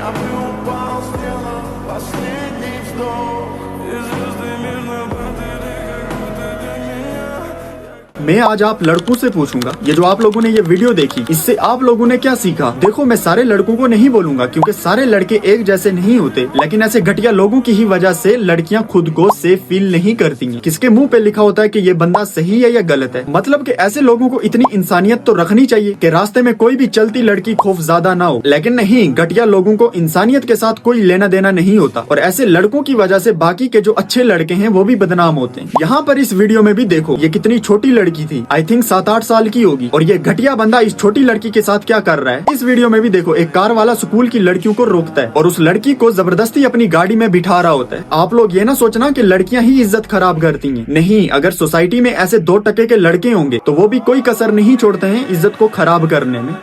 Я бы упал, сделал последний вздох. Звезды мирно падали, как будто для меня. मैं आज आप लड़कों से पूछूंगा, ये जो आप लोगों ने ये वीडियो देखी, इससे आप लोगों ने क्या सीखा। देखो, मैं सारे लड़कों को नहीं बोलूंगा क्योंकि सारे लड़के एक जैसे नहीं होते, लेकिन ऐसे घटिया लोगों की ही वजह से लड़कियां खुद को सेफ फील नहीं करती हैं। किसके मुंह पे लिखा होता है कि ये बंदा सही है या गलत है। मतलब कि ऐसे लोगों को इतनी इंसानियत तो रखनी चाहिए कि रास्ते में कोई भी चलती लड़की खौफ ज्यादा ना हो, लेकिन नहीं, घटिया लोगों को इंसानियत के साथ कोई लेना देना नहीं होता और ऐसे लड़कों की वजह से बाकी के जो अच्छे लड़के हैं वो भी बदनाम होते हैं। यहाँ पर इस वीडियो में भी देखो, ये कितनी छोटी लड़की थी, आई थिंक 7-8 साल की होगी, और ये घटिया बंदा इस छोटी लड़की के साथ क्या कर रहा है। इस वीडियो में भी देखो, एक कार वाला स्कूल की लड़कियों को रोकता है और उस लड़की को जबरदस्ती अपनी गाड़ी में बिठा रहा होता है। आप लोग ये ना सोचना कि लड़कियां ही इज्जत खराब करती हैं, नहीं, अगर सोसाइटी में ऐसे 2 टके के लड़के होंगे तो वो भी कोई कसर नहीं छोड़ते हैं इज्जत को खराब करने में।